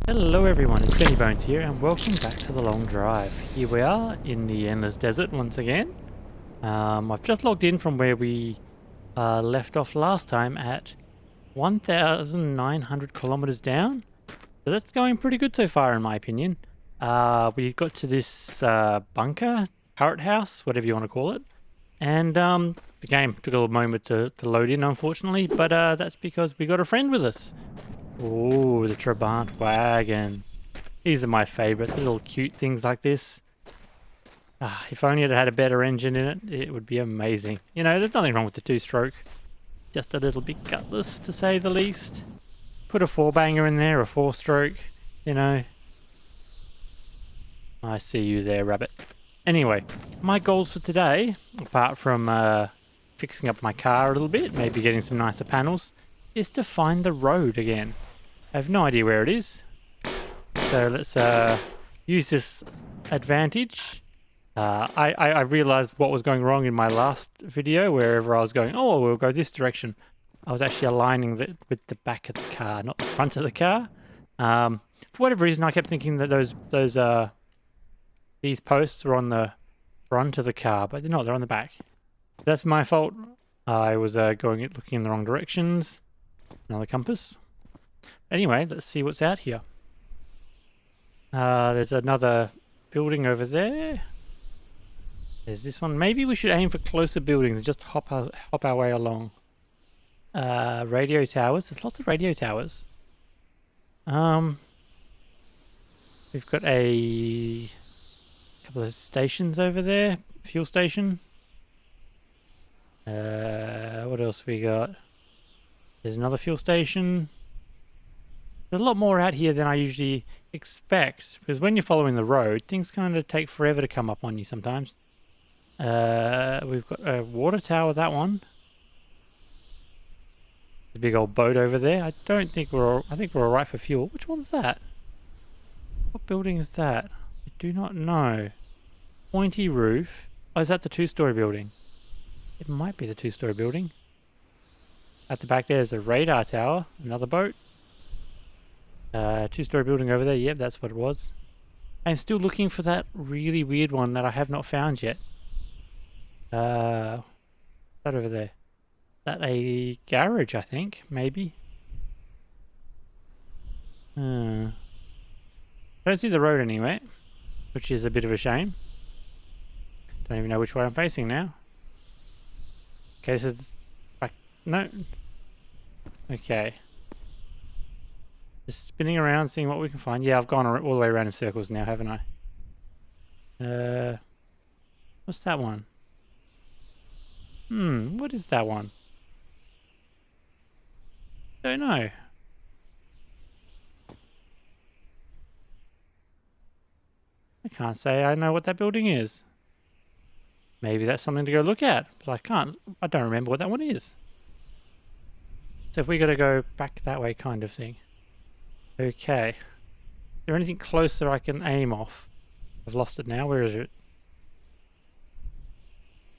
Hello everyone, it's Benny Bones here and welcome back to The Long Drive. Here we are in the Endless Desert once again. I've just logged in from where we left off last time at 1,900 kilometers down. So that's going pretty good so far in my opinion. We got to this bunker, turret house, whatever you want to call it. And the game took a little moment to load in unfortunately, but that's because we got a friend with us. Oh, the Trabant wagon. These are my favorite, little cute things like this. If only it had a better engine in it, it would be amazing. You know, there's nothing wrong with the two-stroke. Just a little bit gutless, to say the least. Put a four-banger in there, a four-stroke, you know. I see you there, rabbit. Anyway, my goals for today, apart from fixing up my car a little bit, maybe getting some nicer panels, is to find the road again. I have no idea where it is. So let's use this advantage. I realized what was going wrong in my last video, wherever I was going, oh, we'll go this direction. I was actually aligning with the back of the car, not the front of the car. For whatever reason, I kept thinking that these posts were on the front of the car, but they're not, they're on the back. That's my fault. I was looking in the wrong directions. Another compass. Anyway, let's see what's out here. There's another building over there. There's this one. Maybe we should aim for closer buildings and just hop our way along. Radio towers. There's lots of radio towers. We've got a couple of stations over there. Fuel station. What else we got? There's another fuel station. There's a lot more out here than I usually expect, because when you're following the road, things kind of take forever to come up on you sometimes. We've got a water tower, that one. The big old boat over there. I think we're alright for fuel. Which one's that? What building is that? I do not know. Pointy roof. Oh, is that the two-story building? It might be the two-story building. At the back there's a radar tower, another boat. Two-story building over there, yep, that's what it was. I'm still looking for that really weird one that I have not found yet. That over there. That a garage, I think, maybe. I don't see the road anyway, which is a bit of a shame. Don't even know which way I'm facing now. Okay, this is back. No. Okay. Just spinning around, seeing what we can find. Yeah, I've gone all the way around in circles now, haven't I? What's that one? What is that one? Don't know. I can't say I know what that building is. Maybe that's something to go look at, but I don't remember what that one is. So if we gotta go back that way kind of thing. Okay. Is there anything closer I can aim off? I've lost it now. Where is it?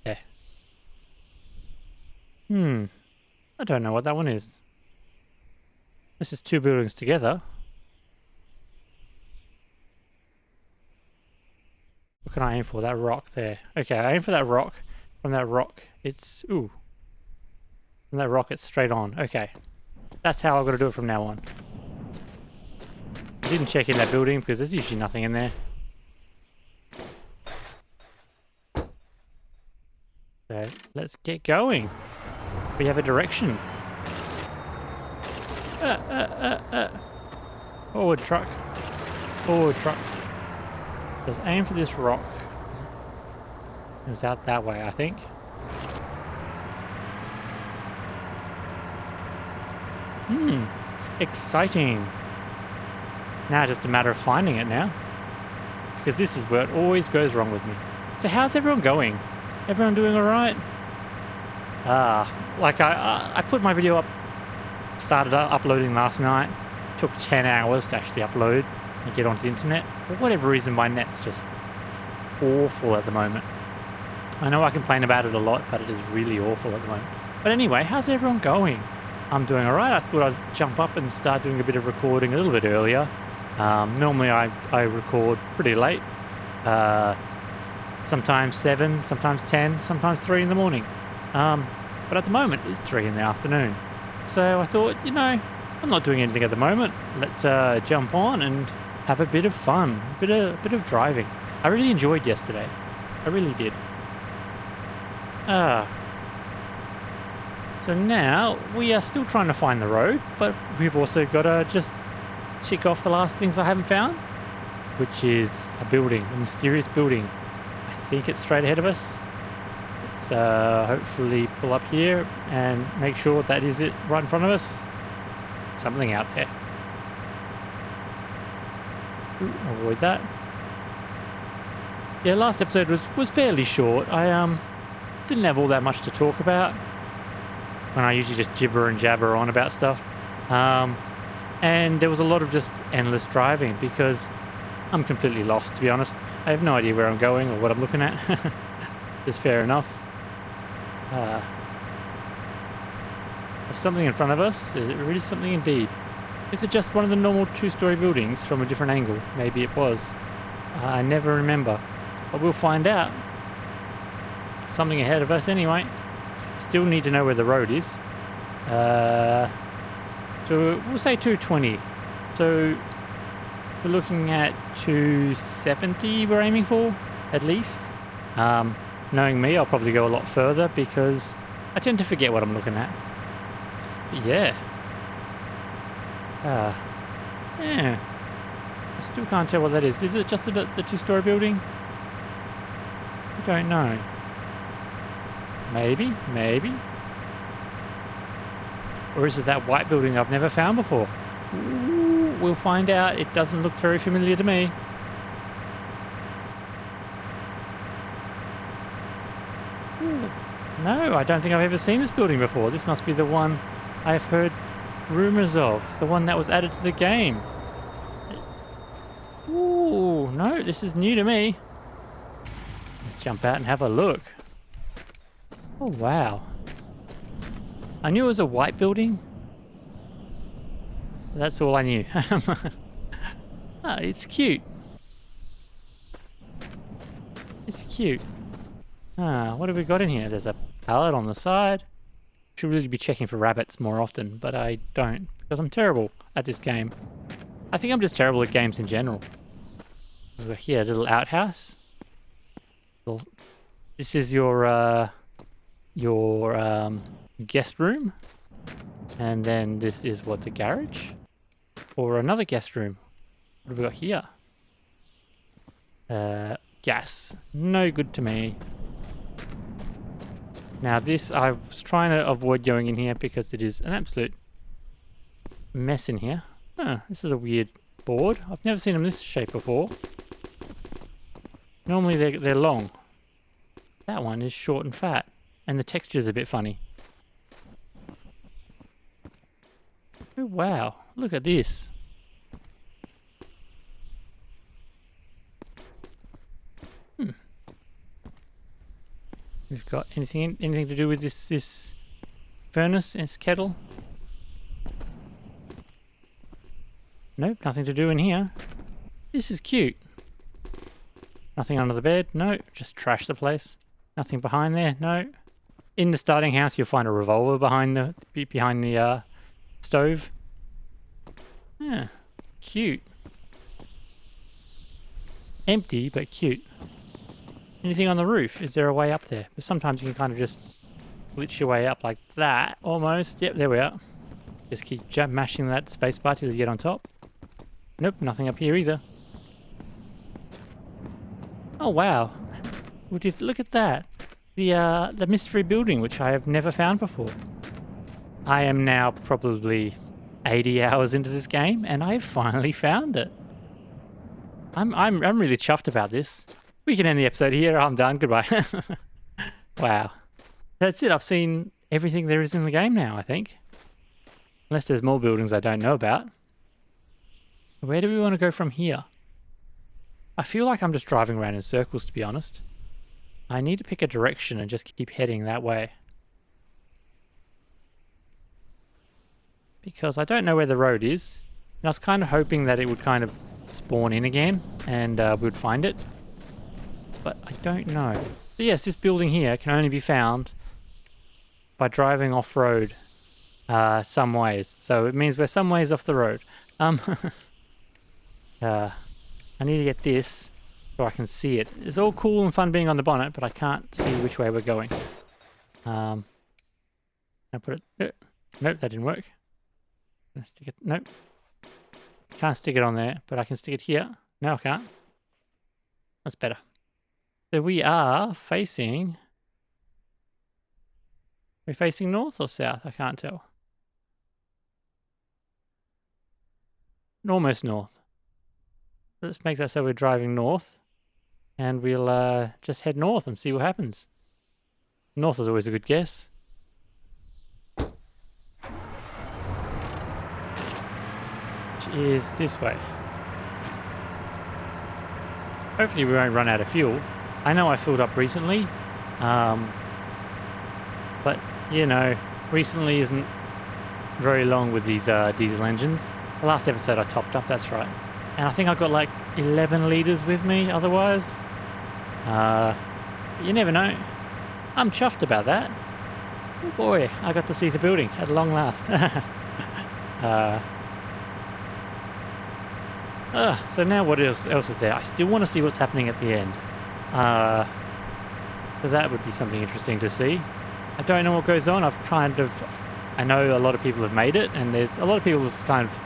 Yeah. I don't know what that one is. This is two buildings together. What can I aim for? That rock there. Okay, I aim for that rock. From that rock, it's... Ooh. From that rock, it's straight on. Okay. That's how I've got to do it from now on. I didn't check in that building because there's usually nothing in there. So, let's get going. We have a direction. Forward truck. Forward truck. Just aim for this rock. It's out that way, I think. Exciting. Now it's just a matter of finding it now. Because this is where it always goes wrong with me. So how's everyone going? Everyone doing alright? Like I put my video up, started uploading last night. Took 10 hours to actually upload and get onto the internet. For whatever reason, my net's just awful at the moment. I know I complain about it a lot, but it is really awful at the moment. But anyway, how's everyone going? I'm doing alright. I thought I'd jump up and start doing a bit of recording a little bit earlier. Normally I record pretty late. Sometimes 7, sometimes 10, sometimes 3 in the morning. But at the moment it's 3 in the afternoon. So I thought, I'm not doing anything at the moment. Let's jump on and have a bit of fun, a bit of driving. I really enjoyed yesterday. I really did. So now we are still trying to find the road, but we've also got to just tick off the last things I haven't found, which is a building, a mysterious building. I think it's straight ahead of us. Let's hopefully pull up here and make sure that is it right in front of us. Something out there. Ooh, avoid that. Yeah, last episode was fairly short. I didn't have all that much to talk about when I usually just gibber and jabber on about stuff. And there was a lot of just endless driving because I'm completely lost, to be honest. I have no idea where I'm going or what I'm looking at. It's fair enough. There's something in front of us. It really is something indeed. Is it just one of the normal 2-story buildings from a different angle? Maybe it was. I never remember. But we'll find out. Something ahead of us anyway. Still need to know where the road is. So we'll say 220. So we're looking at 270 we're aiming for, at least. Knowing me, I'll probably go a lot further because I tend to forget what I'm looking at. But yeah. Yeah. I still can't tell what that is. Is it just the 2-story building? I don't know. Maybe. Or is it that white building I've never found before? Ooh, we'll find out. It doesn't look very familiar to me. Ooh. No, I don't think I've ever seen this building before. This must be the one I've heard rumors of. The one that was added to the game. Ooh, no, this is new to me. Let's jump out and have a look. Oh, wow. I knew it was a white building. That's all I knew. It's cute. It's cute. What have we got in here? There's a pallet on the side. Should really be checking for rabbits more often, but I don't because I'm terrible at this game. I think I'm just terrible at games in general. We're here, a little outhouse. This is your guest room, and then this is what's a garage or another guest room. What have we got here? Gas, no good to me. Now this, I was trying to avoid going in here because it is an absolute mess in here. This is a weird board. I've never seen them this shape before. Normally they're long. That one is short and fat. And the texture is a bit funny. Oh, wow. Look at this. We've got anything to do with this furnace, this kettle? Nope, nothing to do in here. This is cute. Nothing under the bed? No, just trash the place. Nothing behind there? No. In the starting house, you'll find a revolver behind the stove. Yeah, cute. Empty, but cute. Anything on the roof? Is there a way up there? But sometimes you can kind of just glitch your way up like that, almost. Yep, there we are. Just keep mashing that space bar till you get on top. Nope, nothing up here either. Oh wow! Would you look at that? The mystery building, which I have never found before. I am now probably 80 hours into this game, and I've finally found it. I'm really chuffed about this. We can end the episode here. I'm done. Goodbye. Wow. That's it. I've seen everything there is in the game now, I think. Unless there's more buildings I don't know about. Where do we want to go from here? I feel like I'm just driving around in circles, to be honest. I need to pick a direction and just keep heading that way. Because I don't know where the road is. And I was kind of hoping that it would kind of spawn in again and we would find it. But I don't know. So yes, this building here can only be found by driving off-road some ways. So it means we're some ways off the road. I need to get this so I can see it. It's all cool and fun being on the bonnet, but I can't see which way we're going. I put it... Nope, that didn't work. Stick it... Nope. Can't stick it on there, but I can stick it here. No, I can't. That's better. So we are facing... We're facing north or south? I can't tell. Almost north. Let's make that so we're driving north. And we'll just head north and see what happens. North is always a good guess. Which is this way. Hopefully we won't run out of fuel. I know I filled up recently. But, you know, recently isn't very long with these diesel engines. The last episode I topped up, that's right. And I think I've got like 11 litres with me otherwise. You never know. I'm chuffed about that. Oh boy, I got to see the building at long last. So now what else is there? I still want to see what's happening at the end. So that would be something interesting to see. I don't know what goes on. I know a lot of people have made it, and there's a lot of people who kind of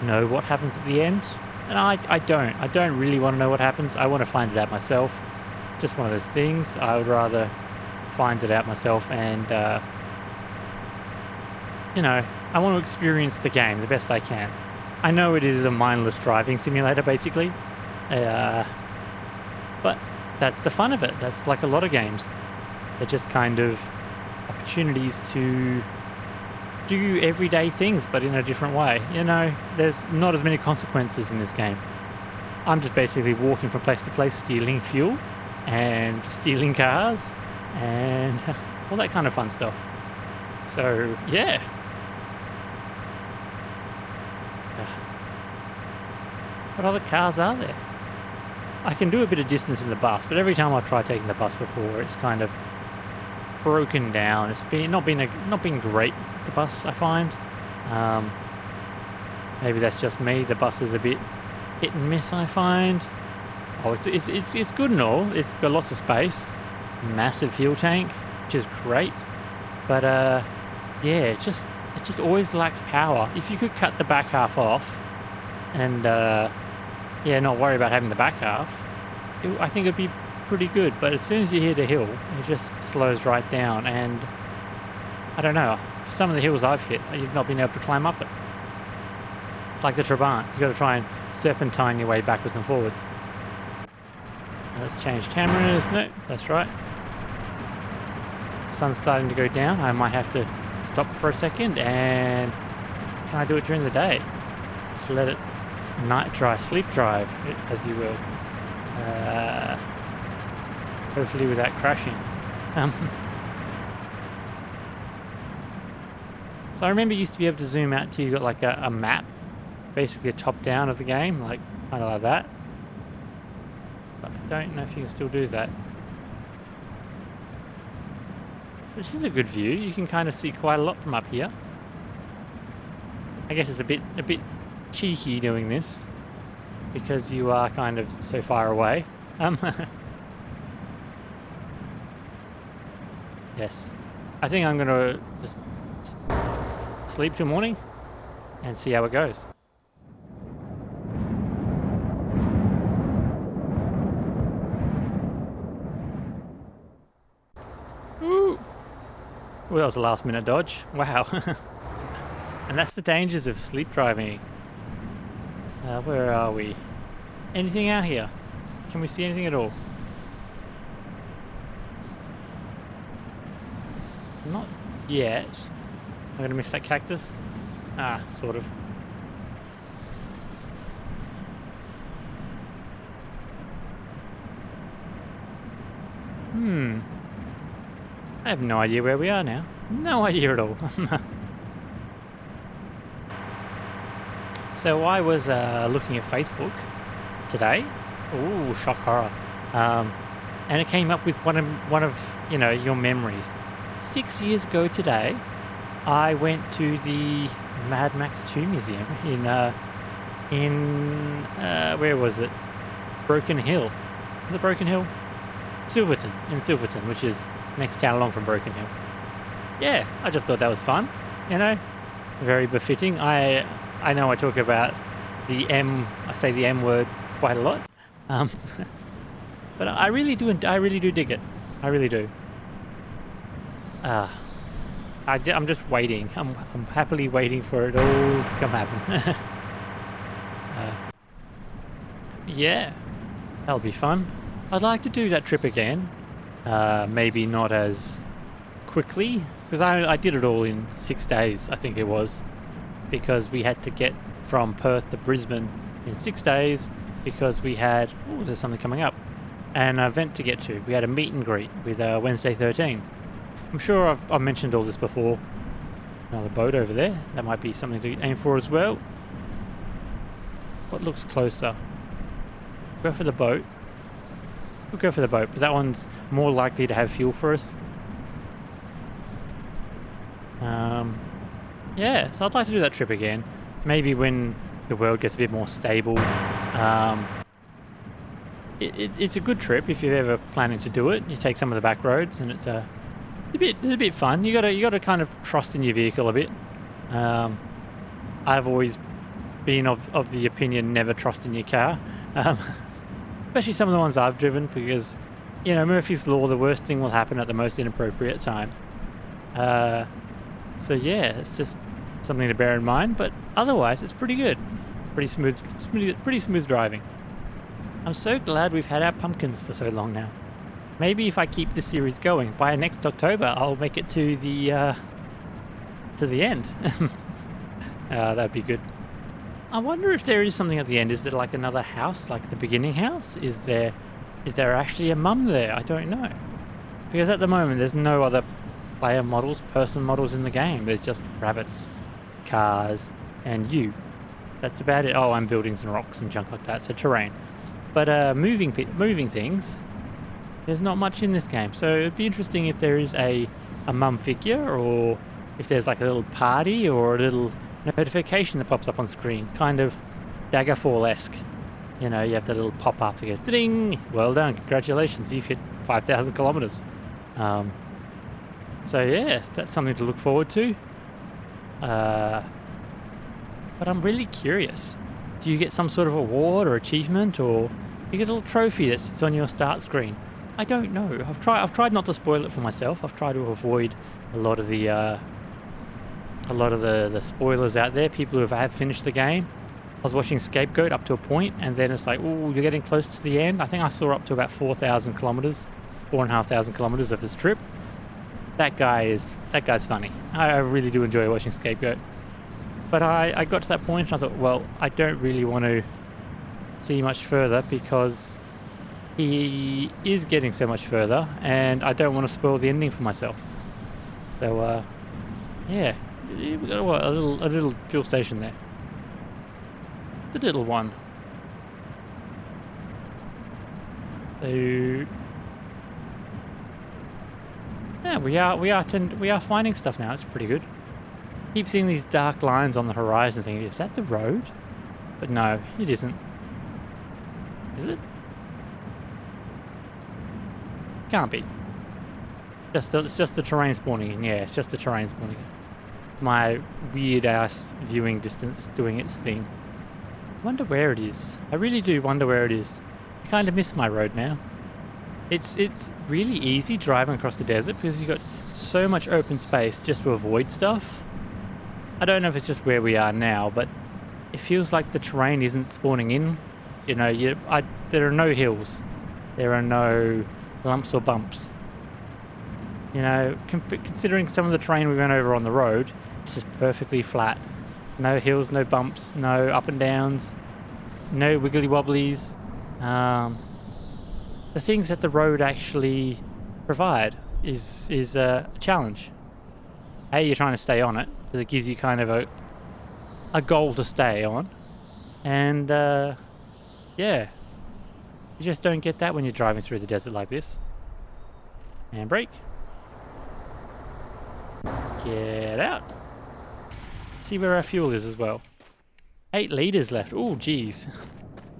know what happens at the end. And I don't really want to know what happens. I want to find it out myself. Just one of those things. I would rather find it out myself and, you know, I want to experience the game the best I can. I know it is a mindless driving simulator, basically. But that's the fun of it. That's like a lot of games. They're just kind of opportunities to do everyday things, but in a different way. You know, there's not as many consequences in this game. I'm just basically walking from place to place, stealing fuel and stealing cars and all that kind of fun stuff. So, yeah. What other cars are there? I can do a bit of distance in the bus, but every time I've tried taking the bus before, it's kind of broken down. It's not been great, the bus, I find. Maybe that's just me. The bus is a bit hit and miss, I find. Oh, it's good and all. It's got lots of space, massive fuel tank, which is great. But yeah, it just always lacks power. If you could cut the back half off, and yeah, not worry about having the back half, I think it'd be pretty good. But as soon as you hit a hill, it just slows right down. And I don't know. For some of the hills I've hit, you've not been able to climb up it. It's like the Trabant. You've got to try and serpentine your way backwards and forwards. Let's change cameras. No, that's right. Sun's starting to go down. I might have to stop for a second. And can I do it during the day? Just let it night drive, sleep drive, as you will. Hopefully without crashing. So I remember you used to be able to zoom out till you got like a map, basically a top down of the game, like kind of like that. But I don't know if you can still do that. This is a good view. You can kind of see quite a lot from up here. I guess it's a bit cheeky doing this because you are kind of so far away. Yes, I think I'm gonna just sleep till morning and see how it goes. Ooh. Well, that was a last minute dodge. Wow. And that's the dangers of sleep driving. Where are we? Anything out here? Can we see anything at all? Not yet. I'm going to miss that cactus? Ah, sort of. I have no idea where we are now. No idea at all. So I was looking at Facebook today. Ooh, shock horror. And it came up with one of your memories. 6 years ago today, I went to the Mad Max 2 museum in where was it? Broken Hill. Was it Broken Hill? Silverton, in Silverton, which is next town along from Broken Hill. Yeah, I just thought that was fun, very befitting. I know I talk about I say the M word quite a lot, but I really do dig it. I really do. I'm just waiting. I'm happily waiting for it all to come happen. Yeah, that'll be fun. I'd like to do that trip again. Maybe not as quickly, because I did it all in 6 days, I think it was, because we had to get from Perth to Brisbane in 6 days, because we had, there's something coming up, an event to get to. We had a meet and greet with Wednesday 13. I'm sure I've mentioned all this before. Another boat over there. That might be something to aim for as well. What looks closer? Go for the boat. We'll go for the boat, but that one's more likely to have fuel for us. Yeah, so I'd like to do that trip again. Maybe when the world gets a bit more stable. It's a good trip if you're ever planning to do it. You take some of the back roads, and it's a bit fun. You gotta kind of trust in your vehicle a bit. I've always been of the opinion never trust in your car. Especially some of the ones I've driven, because, Murphy's Law, the worst thing will happen at the most inappropriate time. So yeah, it's just something to bear in mind, but otherwise it's pretty good. Pretty smooth driving. I'm so glad we've had our pumpkins for so long now. Maybe if I keep this series going, by next October I'll make it to the end. That'd be good. I wonder if there is something at the end. Is there like another house, like the beginning house? Is there actually a mum there? I don't know. Because at the moment there's no other person models in the game. There's just rabbits, cars, and you. That's about it. Oh, and buildings and rocks and junk like that, so terrain. But moving things, there's not much in this game. So it'd be interesting if there is a mum figure, or if there's like a little party or a little notification that pops up on screen, kind of Daggerfall-esque. You have that little pop-up that goes, ding, well done, congratulations, you've hit 5,000 kilometers. So yeah, that's something to look forward to. But I'm really curious. Do you get some sort of award or achievement, or you get a little trophy that sits on your start screen? I don't know. I've tried not to spoil it for myself. I've tried to avoid a lot of the spoilers out there. People who have finished the game. I was watching Scapegoat up to a point, and then it's like, oh, you're getting close to the end. I think I saw up to about 4,000 kilometers, 4,500 kilometers of his trip. That guy's funny. I really do enjoy watching Scapegoat. But I got to that point and I thought, well, I don't really want to see much further, because he is getting so much further, and I don't want to spoil the ending for myself. So, yeah, we've got a little fuel station there. The little one. So, yeah, we are finding stuff now. It's pretty good. Keep seeing these dark lines on the horizon, thinking, is that the road? But no, it isn't. Is it? Can't be. It's just the terrain spawning in. Yeah, it's just the terrain spawning in. My weird ass viewing distance doing its thing. I wonder where it is. I really do wonder where it is. I kind of miss my road now. It's really easy driving across the desert, because you've got so much open space just to avoid stuff. I don't know if it's just where we are now, but it feels like the terrain isn't spawning in. There are no hills. There are no lumps or bumps. Considering some of the terrain we went over on the road, it's just perfectly flat. No hills, no bumps, no up and downs, no wiggly wobblies. The things that the road actually provide is a challenge. You're trying to stay on it, because it gives you kind of a goal to stay on. And yeah, you just don't get that when you're driving through the desert like this. And brake. Get out. See where our fuel is as well. 8 litres left. Oh, geez.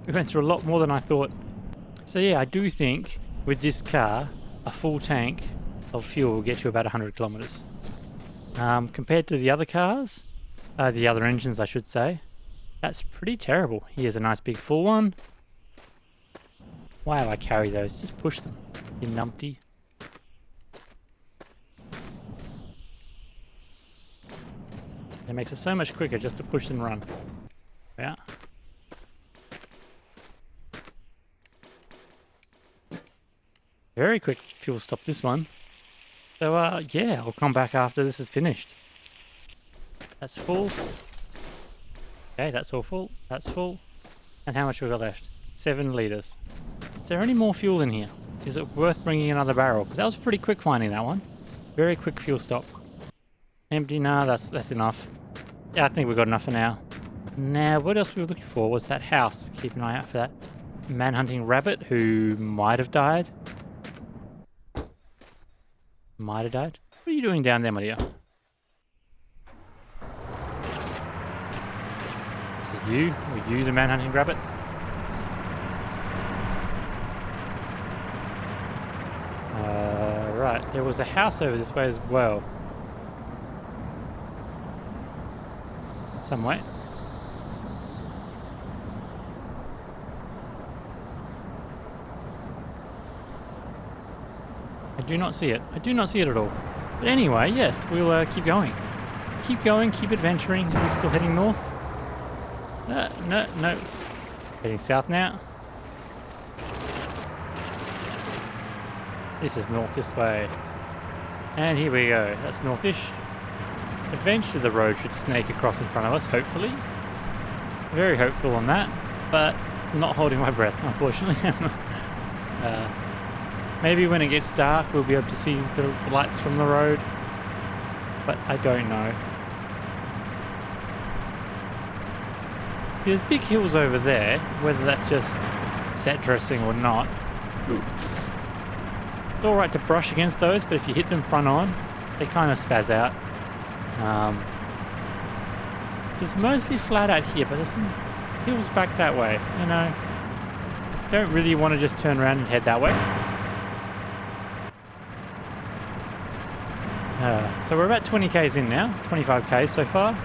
We went through a lot more than I thought. So yeah, I do think with this car, a full tank of fuel will get you about 100 kilometres. Compared to the other cars, the other engines I should say, that's pretty terrible. Here's a nice big full one. Why do I carry those? Just push them, you numpty. It makes it so much quicker just to push and run. Yeah. Very quick fuel stop this one. So yeah, I'll come back after this is finished. That's full. Okay, that's all full. That's full. And how much we got left? 7 litres. Is there any more fuel in here? Is it worth bringing another barrel? That was pretty quick finding that one. Very quick fuel stop. Empty? Nah, that's enough. Yeah, I think we've got enough for now. Now, what else we were looking for was that house. Keep an eye out for that man-hunting rabbit who might have died. Might have died. What are you doing down there, my dear? Is it you? Were you the man-hunting rabbit? Right. There was a house over this way as well. Some way. I do not see it. I do not see it at all. But anyway, yes, we'll keep going. Keep going, keep adventuring. Are we still heading north? No. Heading south now. This is north this way. And here we go. That's northish. Eventually the road should snake across in front of us, hopefully. Very hopeful on that, but not holding my breath, unfortunately. Maybe when it gets dark we'll be able to see the lights from the road, but I don't know. There's big hills over there, whether that's just set dressing or not. It's alright to brush against those, but if you hit them front on, they kind of spaz out. It's mostly flat out here, but there's some hills back that way, you know. Don't really want to just turn around and head that way. So we're about 20 k's in now, 25 k's so far.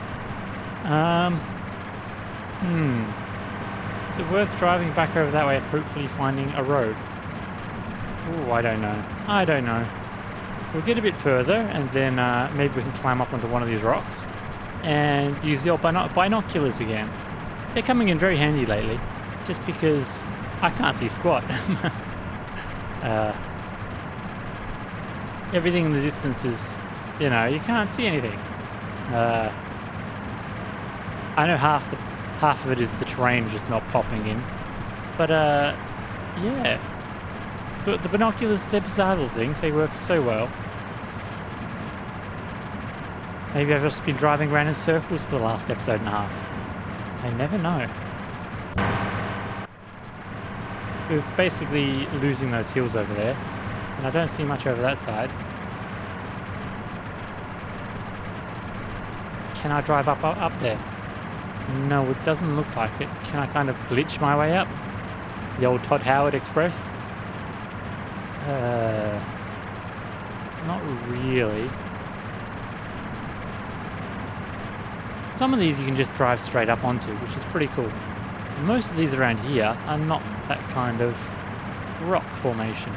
Is it worth driving back over that way and hopefully finding a road? Oh, I don't know. We'll get a bit further and then maybe we can climb up onto one of these rocks and use the old binoculars again. They're coming in very handy lately, just because I can't see squat. Everything in the distance is, you know, you can't see anything. I know half of it is the terrain just not popping in, but yeah. The binoculars, they're bizarre little things. They work so well. Maybe I've just been driving around in circles for the last episode and a half. I never know. We're basically losing those hills over there, and I don't see much over that side. Can I drive up there? No, it doesn't look like it. Can I kind of glitch my way up? The old Todd Howard Express? Not really. Some of these you can just drive straight up onto, which is pretty cool. Most of these around here are not that kind of rock formation.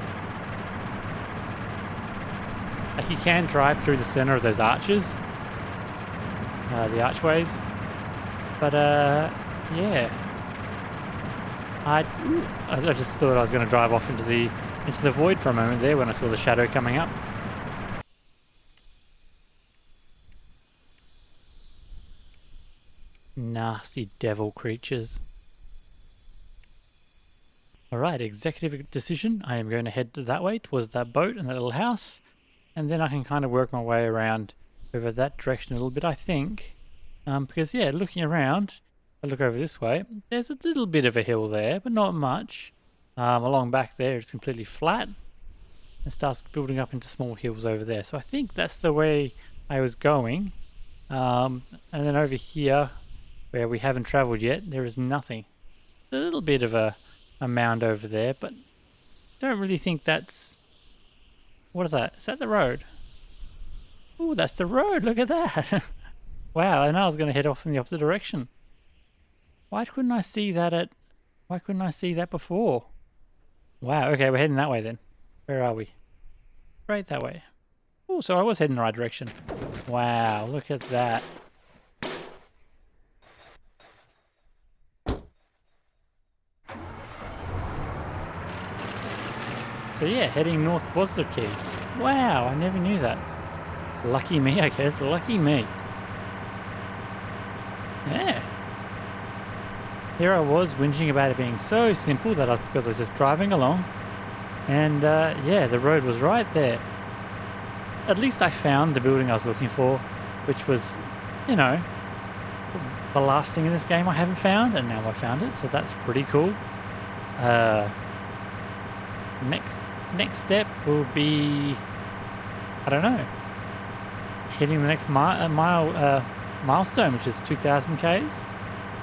Like you can drive through the center of those arches, the archways, but yeah. I just thought I was going to drive off into the void for a moment there when I saw the shadow coming up. Nasty devil creatures. Alright, executive decision. I am going to head that way towards that boat and that little house, and then I can kind of work my way around over that direction a little bit, I think. Because yeah, looking around, I look over this way. There's a little bit of a hill there, but not much. Along back there, it's completely flat. It starts building up into small hills over there. So I think that's the way I was going. And then over here, where we haven't traveled yet, there is nothing. A little bit of a mound over there, but don't really think that's... What is that? Is that the road? Oh, that's the road. Look at that. Wow, I know I was going to head off in the opposite direction. Why couldn't I see that before? Wow, okay, we're heading that way then. Where are we? Right that way. Oh, so I was heading the right direction. Wow, look at that. So yeah, heading north was the key. Wow, I never knew that. Lucky me, I guess. Lucky me. Yeah. Here I was whinging about it being so simple because I was just driving along. And yeah, the road was right there. At least I found the building I was looking for, which was, you know, the last thing in this game I haven't found, and now I found it, so that's pretty cool. Next step will be, I don't know, hitting the next milestone, which is 2,000 Ks,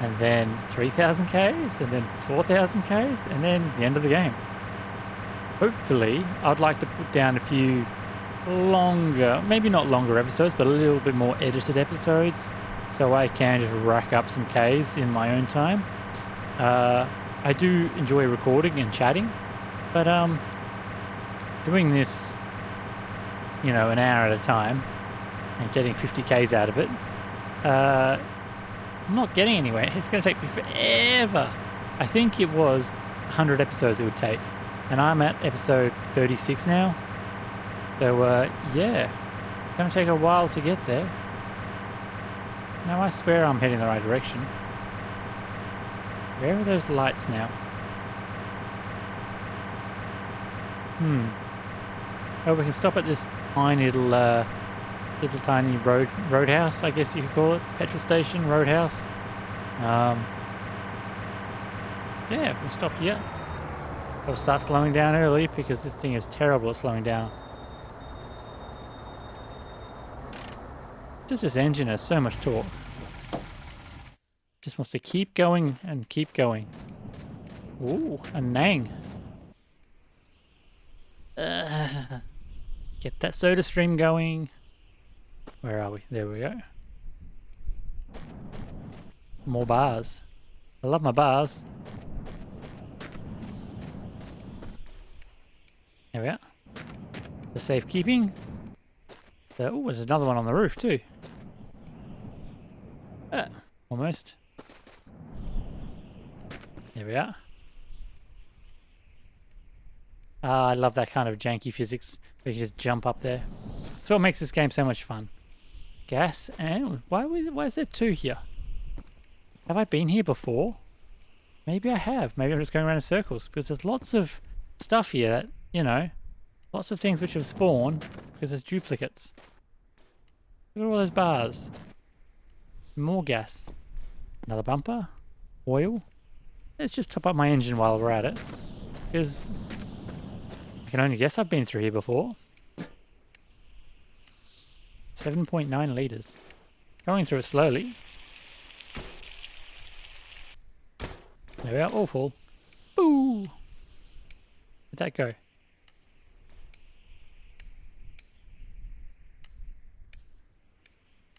and then 3,000 Ks, and then 4,000 Ks, and then the end of the game. Hopefully, I'd like to put down a few longer, maybe not longer episodes, but a little bit more edited episodes, so I can just rack up some Ks in my own time. I do enjoy recording and chatting, but doing this, you know, an hour at a time and getting 50 Ks out of it, I'm not getting anywhere. It's going to take me forever. I think it was 100 episodes it would take, and I'm at episode 36 now. So, yeah, it's going to take a while to get there. Now, I swear I'm heading the right direction. Where are those lights now? Oh, we can stop at this tiny little tiny roadhouse, I guess you could call it. Petrol station, roadhouse. Yeah, we'll stop here. I'll start slowing down early because this thing is terrible at slowing down. Just this engine has so much torque. Just wants to keep going and keep going. Ooh, a Nang. Get that soda stream going. Where are we? There we go. More bars. I love my bars. There we are. The safekeeping. Oh, there's another one on the roof too. Almost. There we are. I love that kind of janky physics where you just jump up there. That's what makes this game so much fun. Gas and... Why is there two here? Have I been here before? Maybe I have. Maybe I'm just going around in circles because there's lots of stuff here that, you know, lots of things which have spawned because there's duplicates. Look at all those bars. More gas. Another bumper. Oil. Let's just top up my engine while we're at it. Because I can only guess I've been through here before. 7.9 litres. Going through it slowly. There we are, all full. Boo! Where'd that go?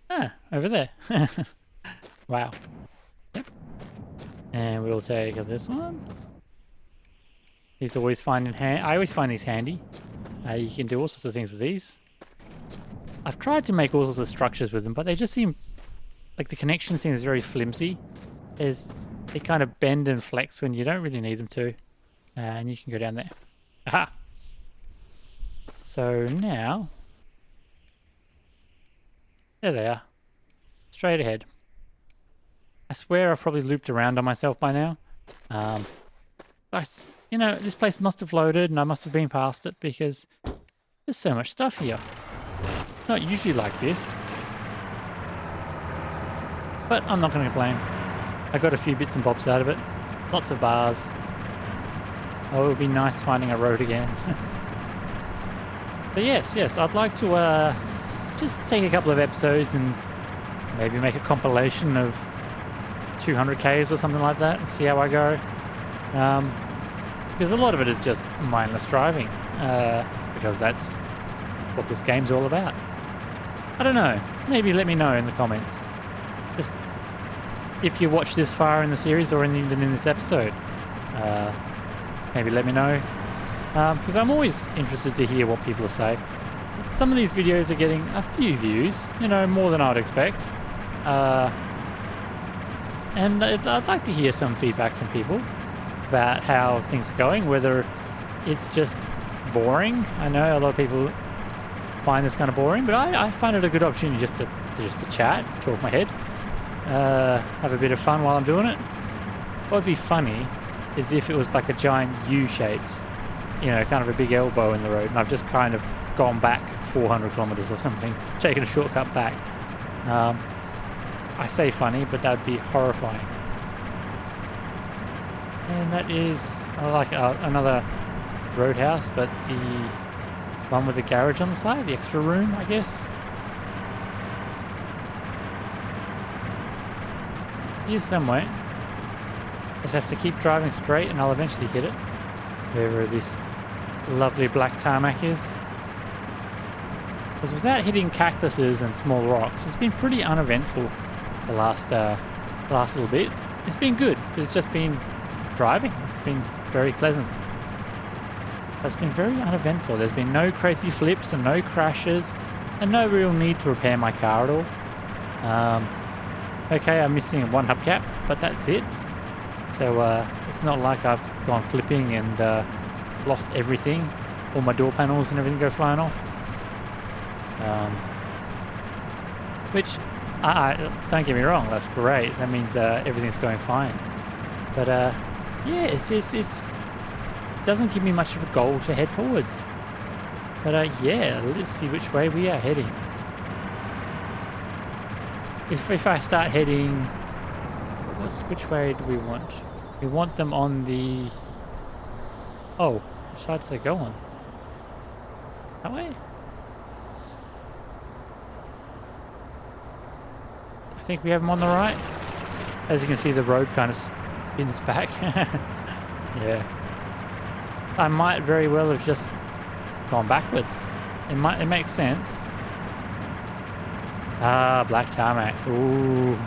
Ah, over there. Wow. Yep. And we'll take this one. These always find in hand. I always find these handy. You can do all sorts of things with these. I've tried to make all sorts of structures with them, but they just seem like the connection seems very flimsy. They kind of bend and flex when you don't really need them to. And you can go down there. Aha! So now... There they are. Straight ahead. I swear I've probably looped around on myself by now. You know, this place must have loaded and I must have been past it because there's so much stuff here. Not usually like this. But I'm not going to complain. I got a few bits and bobs out of it. Lots of bars. Oh, it would be nice finding a road again. But yes, I'd like to just take a couple of episodes and maybe make a compilation of 200Ks or something like that and see how I go. Because a lot of it is just mindless driving, because that's what this game's all about. I don't know. Maybe let me know in the comments. Just if you watch this far in the series or even in this episode. Maybe let me know. Because I'm always interested to hear what people say. Some of these videos are getting a few views, you know, more than I'd expect. And I'd like to hear some feedback from people about how things are going, whether it's just boring. I know a lot of people find this kind of boring, but I find it a good opportunity just to chat, talk my head, have a bit of fun while I'm doing it. What would be funny is if it was like a giant U-shaped, you know, kind of a big elbow in the road, and I've just kind of gone back 400 kilometers or something, taken a shortcut back. I say funny, but that would be horrifying. And that is like another roadhouse, but the one with the garage on the side, the extra room, I guess. Here somewhere. Just have to keep driving straight and I'll eventually hit it. Wherever this lovely black tarmac is. Because without hitting cactuses and small rocks, it's been pretty uneventful the last little bit. It's been good. It's just been driving. It's been very pleasant. But it's been very uneventful. There's been no crazy flips and no crashes and no real need to repair my car at all. Okay, I'm missing one hubcap, but that's it. So it's not like I've gone flipping and lost everything. All my door panels and everything go flying off. Which, don't get me wrong, that's great. That means everything's going fine. But yeah, it doesn't give me much of a goal to head forwards. But yeah, let's see which way we are heading. If I start heading, which way do we want? We want them on the... Oh, which side do they go on? That way? I think we have them on the right. As you can see, the road kind of spins back. Yeah. I might very well have just gone backwards. It makes sense. Ah, black tarmac. Ooh.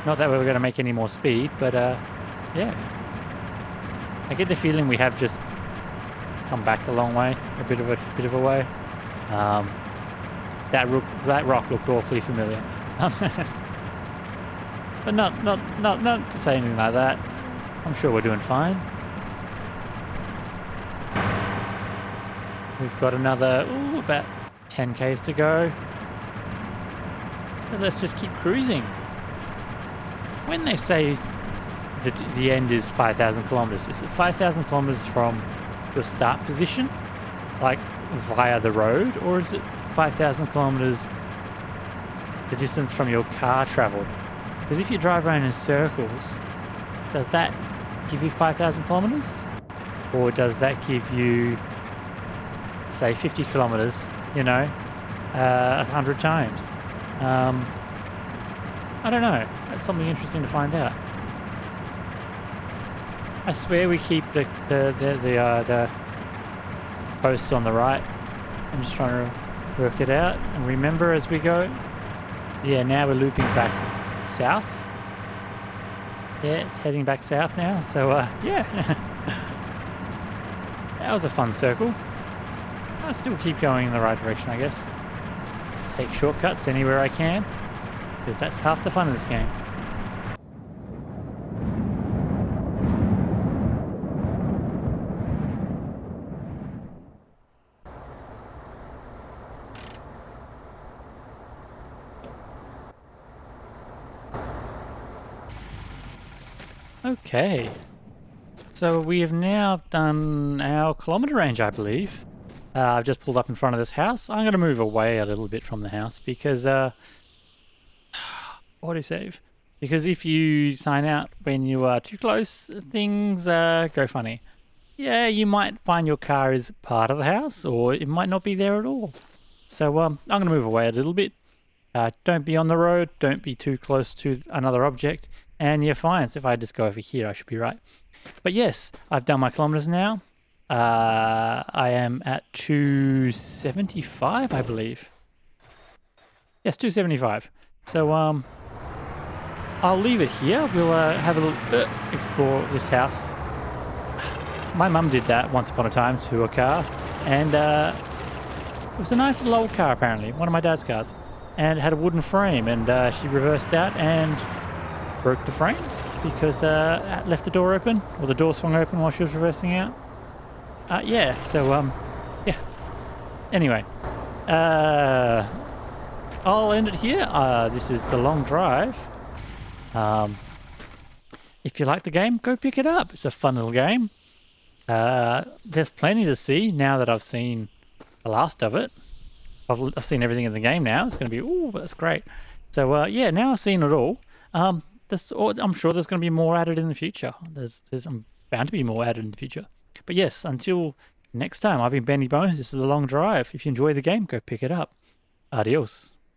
Not that we were going to make any more speed, but yeah. I get the feeling we have just come back a long way, a bit of a way. That rock looked awfully familiar. But not to say anything like that. I'm sure we're doing fine. We've got another about 10Ks to go. But let's just keep cruising. When they say that the end is 5,000 kilometers, is it 5,000 kilometers from your start position, like via the road, or is it 5,000 kilometers the distance from your car traveled? Because if you drive around in circles, does that give you 5,000 kilometers? Or does that give you, say, 50 kilometers, you know, 100 times? I don't know. That's something interesting to find out. I swear we keep the posts on the right. I'm just trying to work it out and remember as we go. Yeah, now we're looping back south. Yeah, it's heading back south now. So yeah, that was a fun circle. I'll still keep going in the right direction, I guess. Take shortcuts anywhere I can, because that's half the fun of this game. Okay, so we have now done our kilometre range, I believe. I've just pulled up in front of this house. I'm going to move away a little bit from the house because, auto save. Because if you sign out when you are too close, things go funny. Yeah, you might find your car is part of the house, or it might not be there at all. So I'm going to move away a little bit. Don't be on the road. Don't be too close to another object. And you're fine. So if I just go over here, I should be right. But yes, I've done my kilometers now. I am at 275, I believe. Yes, 275. So I'll leave it here. We'll have a little explore this house. My mum did that once upon a time to a car, and it was a nice little old car apparently, one of my dad's cars, and it had a wooden frame, and she reversed out and broke the frame because left the door open, or the door swung open while she was reversing out. Yeah, so yeah. Anyway, I'll end it here. This is The Long Drive. If you like the game, go pick it up. It's a fun little game. There's plenty to see now that I've seen the last of it. I've seen everything in the game now. It's going to be, ooh, that's great. So yeah, now I've seen it all. I'm sure there's going to be more added in the future. There's bound to be more added in the future. But yes, until next time, I've been Benny Bones. This is The Long Drive. If you enjoy the game, go pick it up. Adios.